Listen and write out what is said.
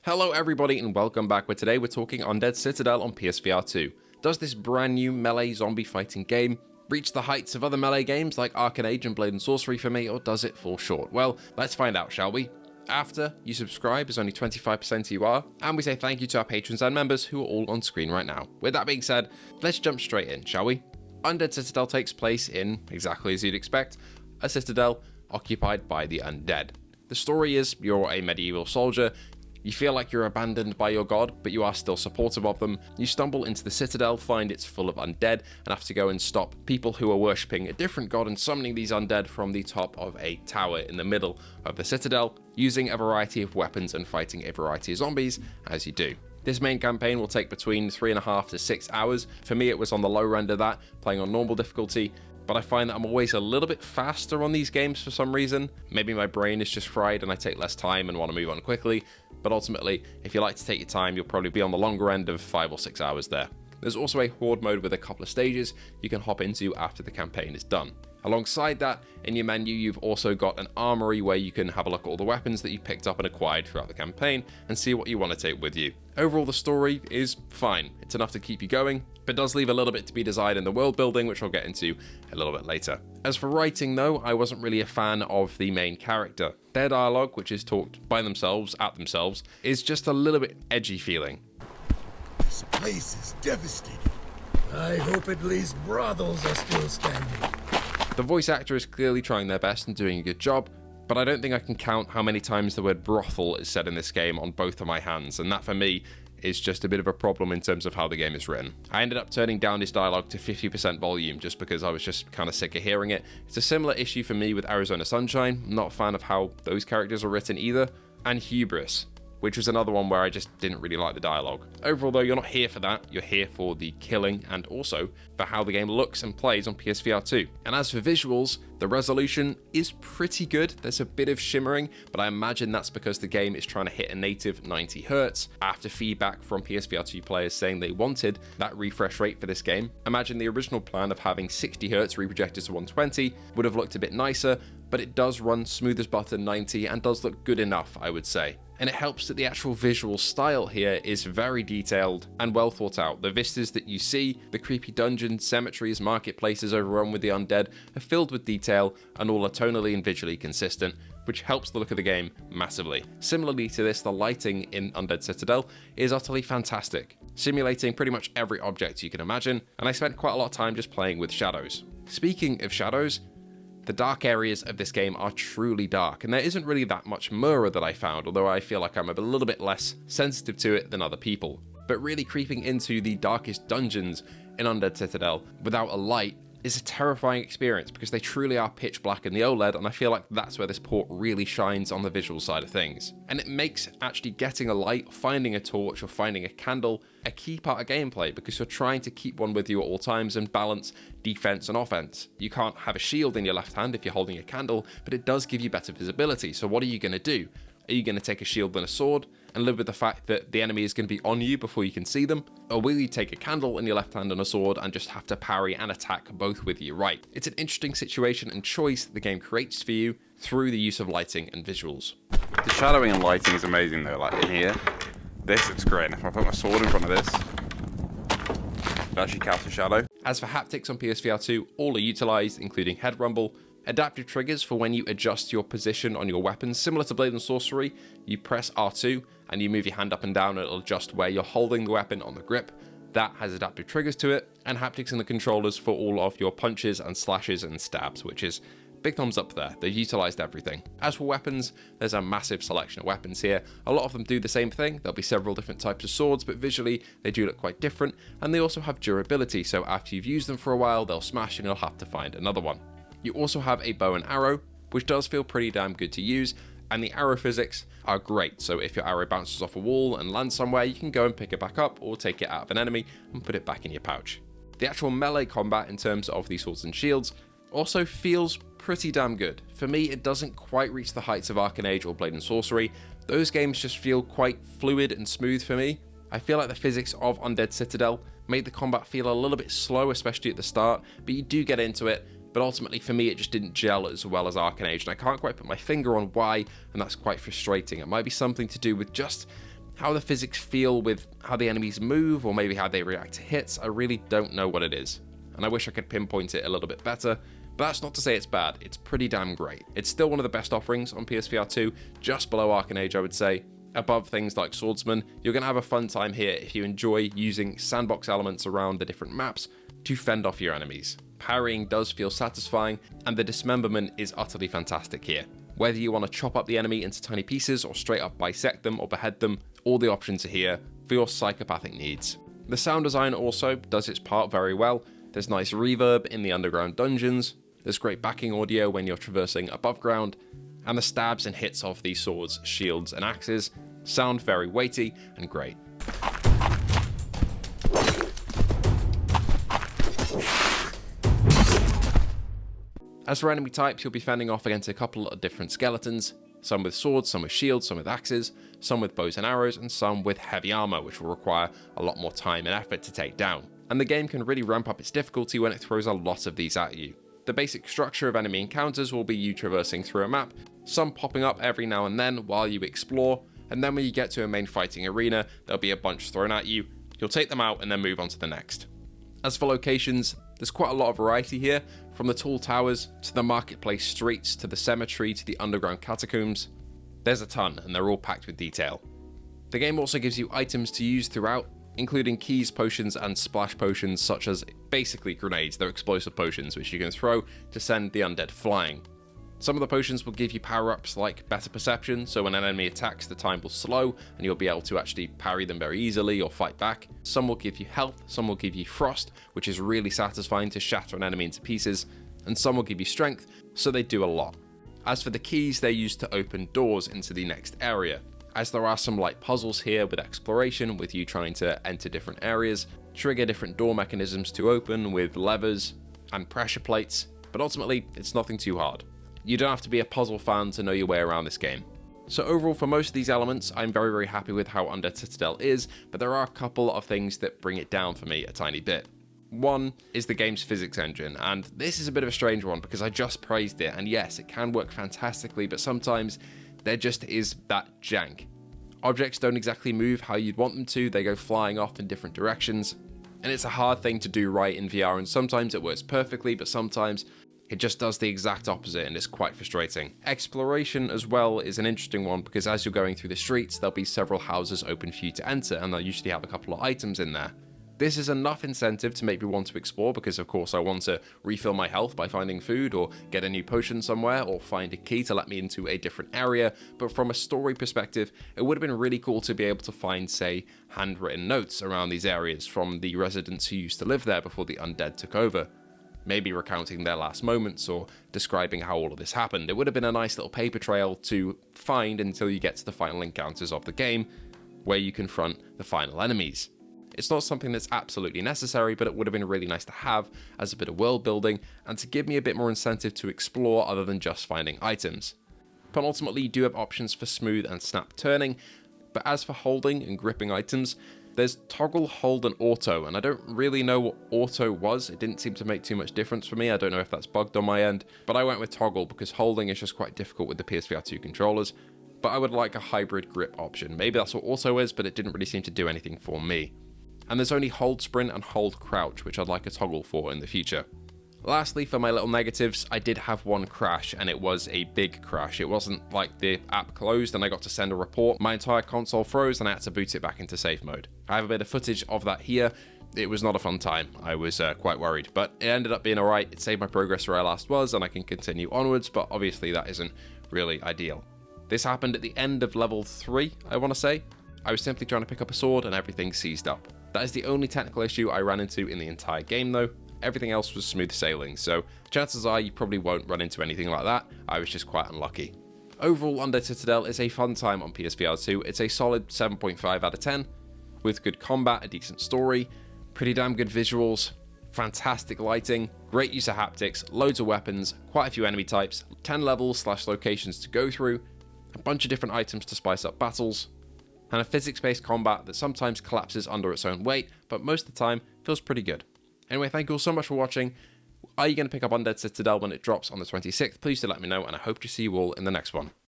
Hello everybody and welcome back, where today we're talking Undead Citadel on PSVR2. Does this brand new melee zombie fighting game reach the heights of other melee games like Arcanage and Blade and Sorcery for me, or does it fall short? Well, let's find out, shall we? After you subscribe, as only 25% of you are, and we say thank you to our patrons and members who are all on screen right now. With that being said, let's jump straight in, shall we? Undead Citadel takes place in, exactly as you'd expect, a citadel occupied by the undead. The story is you're a medieval soldier. You feel like you're abandoned by your god, but you are still supportive of them. You stumble into the citadel, find it's full of undead, and have to go and stop people who are worshipping a different god and summoning these undead from the top of a tower in the middle of the citadel, using a variety of weapons and fighting a variety of zombies as you do. This main campaign will take between 3.5 to 6 hours. For me, it was on the lower end of that, playing on normal difficulty, but I find that I'm always a little bit faster on these games for some reason. Maybe my brain is just fried and I take less time and want to move on quickly, but ultimately, if you like to take your time, you'll probably be on the longer end of 5 or 6 hours there. There's also a horde mode with a couple of stages you can hop into after the campaign is done. Alongside that, in your menu, you've also got an armory where you can have a look at all the weapons that you picked up and acquired throughout the campaign and see what you want to take with you. Overall, the story is fine. It's enough to keep you going, but does leave a little bit to be desired in the world building, which I'll get into a little bit later. As for writing though, I wasn't really a fan of the main character. Their dialogue, which is talked by themselves, at themselves, is just a little bit edgy feeling. This place is devastating. I hope at least brothels are still standing. The voice actor is clearly trying their best and doing a good job, but I don't think I can count how many times the word brothel is said in this game on both of my hands, and that for me is just a bit of a problem in terms of how the game is written. I ended up turning down his dialogue to 50% volume just because I was just kind of sick of hearing it. It's a similar issue for me with Arizona Sunshine. I'm not a fan of how those characters are written either. And Hubris, which was another one where I just didn't really like the dialogue. Overall though, you're not here for that, you're here for the killing and also for how the game looks and plays on PSVR2. And as for visuals, the resolution is pretty good. There's a bit of shimmering, but I imagine that's because the game is trying to hit a native 90 Hz after feedback from PSVR2 players saying they wanted that refresh rate for this game. Imagine the original plan of having 60 Hz reprojected to 120 would have looked a bit nicer, but it does run smooth as butter 90 and does look good enough, I would say. And it helps that the actual visual style here is very detailed and well thought out. The vistas that you see, the creepy dungeons, cemeteries, marketplaces overrun with the undead are filled with detail and all are tonally and visually consistent, which helps the look of the game massively. Similarly to this, the lighting in Undead Citadel is utterly fantastic, simulating pretty much every object you can imagine, and I spent quite a lot of time just playing with shadows. Speaking of shadows, the dark areas of this game are truly dark, and there isn't really that much mirror that I found, although I feel like I'm a little bit less sensitive to it than other people. But really creeping into the darkest dungeons in Undead Citadel without a light is a terrifying experience because they truly are pitch black in the OLED, and I feel like that's where this port really shines on the visual side of things. And it makes actually getting a light, finding a torch, or finding a candle a key part of gameplay because you're trying to keep one with you at all times and balance defense and offense. You can't have a shield in your left hand if you're holding a candle, but it does give you better visibility. So what are you going to do? Are you going to take a shield and a sword and live with the fact that the enemy is going to be on you before you can see them? Or will you take a candle in your left hand and a sword and just have to parry and attack both with your right? It's an interesting situation and choice that the game creates for you through the use of lighting and visuals. The shadowing and lighting is amazing though, like in here. This looks great, and if I put my sword in front of this, it actually casts a shadow. As for haptics on PSVR2, all are utilised, including head rumble, adaptive triggers for when you adjust your position on your weapons. Similar to Blade and Sorcery, you press R2 and you move your hand up and down and it'll adjust where you're holding the weapon on the grip. That has adaptive triggers to it, and haptics in the controllers for all of your punches and slashes and stabs, which is big thumbs up there. They've utilised everything. As for weapons, there's a massive selection of weapons here. A lot of them do the same thing. There'll be several different types of swords, but visually they do look quite different, and they also have durability, so after you've used them for a while, they'll smash and you'll have to find another one. You also have a bow and arrow, which does feel pretty damn good to use, and the arrow physics are great. So if your arrow bounces off a wall and lands somewhere, you can go and pick it back up or take it out of an enemy and put it back in your pouch. The actual melee combat in terms of the swords and shields also feels pretty damn good. For me, it doesn't quite reach the heights of Arcanage or Blade and Sorcery. Those games just feel quite fluid and smooth for me. I feel like the physics of Undead Citadel made the combat feel a little bit slow, especially at the start, but you do get into it. But ultimately for me it just didn't gel as well as Arcanage, and I can't quite put my finger on why, and that's quite frustrating. It might be something to do with just How the physics feel with how the enemies move, or maybe how they react to hits, I really don't know what it is. And I wish I could pinpoint it a little bit better, but that's not to say it's bad, it's pretty damn great. It's still one of the best offerings on PSVR2, just below Arcane Age I would say. Above things like Swordsman, you're going to have a fun time here if you enjoy using sandbox elements around the different maps to fend off your enemies. Parrying does feel satisfying, and the dismemberment is utterly fantastic here. Whether you want to chop up the enemy into tiny pieces or straight up bisect them or behead them, all the options are here for your psychopathic needs. The sound design also does its part very well. There's nice reverb in the underground dungeons, there's great backing audio when you're traversing above ground, and the stabs and hits of these swords, shields and axes sound very weighty and great. As for enemy types, you'll be fending off against a couple of different skeletons, some with swords, some with shields, some with axes, some with bows and arrows, and some with heavy armor, which will require a lot more time and effort to take down. And the game can really ramp up its difficulty when it throws a lot of these at you. The basic structure of enemy encounters will be you traversing through a map, some popping up every now and then while you explore, and then when you get to a main fighting arena, there'll be a bunch thrown at you, you'll take them out and then move on to the next. As for locations, there's quite a lot of variety here, from the tall towers, to the marketplace streets, to the cemetery, to the underground catacombs. There's a ton, and they're all packed with detail. The game also gives you items to use throughout, including keys, potions, and splash potions, such as basically grenades. They're explosive potions, which you can throw to send the undead flying. Some of the potions will give you power-ups like better perception, so when an enemy attacks, the time will slow, and you'll be able to actually parry them very easily or fight back. Some will give you health, some will give you frost, which is really satisfying to shatter an enemy into pieces, and some will give you strength, so they do a lot. As for the keys, they're used to open doors into the next area, as there are some light puzzles here with exploration, with you trying to enter different areas, trigger different door mechanisms to open with levers and pressure plates, but ultimately, it's nothing too hard. You don't have to be a puzzle fan to know your way around this game. So overall, for most of these elements, I'm very happy with how Undead Citadel is, but there are a couple of things that bring it down for me a tiny bit. One is the game's physics engine, and this is a bit of a strange one because I just praised it, and yes, it can work fantastically, but sometimes there just is that jank. Objects don't exactly move how you'd want them to, they go flying off in different directions, and it's a hard thing to do right in VR, and sometimes it works perfectly, but sometimes it just does the exact opposite, and it's quite frustrating. Exploration as well is an interesting one because as you're going through the streets, there'll be several houses open for you to enter, and they'll usually have a couple of items in there. This is enough incentive to make me want to explore because of course I want to refill my health by finding food or get a new potion somewhere or find a key to let me into a different area, but from a story perspective, it would have been really cool to be able to find, say, handwritten notes around these areas from the residents who used to live there before the undead took over. Maybe recounting their last moments or describing how all of this happened. It would have been a nice little paper trail to find until you get to the final encounters of the game, where you confront the final enemies. It's not something that's absolutely necessary, but it would have been really nice to have as a bit of world building and to give me a bit more incentive to explore other than just finding items. But ultimately you do have options for smooth and snap turning, but as for holding and gripping items, there's toggle, hold, and auto, and I don't really know what auto was. It didn't seem to make too much difference for me. I don't know if that's bugged on my end, but I went with toggle because holding is just quite difficult with the PSVR2 controllers, but I would like a hybrid grip option. Maybe that's what auto is, but it didn't really seem to do anything for me. And there's only hold sprint and hold crouch, which I'd like a toggle for in the future. Lastly, for my little negatives, I did have one crash, and it was a big crash. It wasn't like the app closed and I got to send a report. My entire console froze and I had to boot it back into safe mode. I have a bit of footage of that here. It was not a fun time. I was quite worried, but it ended up being alright. It saved my progress where I last was and I can continue onwards, but obviously that isn't really ideal. This happened at the end of level 3, I want to say. I was simply trying to pick up a sword and everything seized up. That is the only technical issue I ran into in the entire game though. Everything else was smooth sailing, so chances are you probably won't run into anything like that. I was just quite unlucky. Overall, Undead Citadel is a fun time on PSVR2. It's a solid 7.5 out of 10, with good combat, a decent story, pretty damn good visuals, fantastic lighting, great use of haptics, loads of weapons, quite a few enemy types, 10 levels / locations to go through, a bunch of different items to spice up battles, and a physics-based combat that sometimes collapses under its own weight, but most of the time feels pretty good. Anyway, thank you all so much for watching. Are you going to pick up Undead Citadel when it drops on the 26th? Please do let me know, and I hope to see you all in the next one.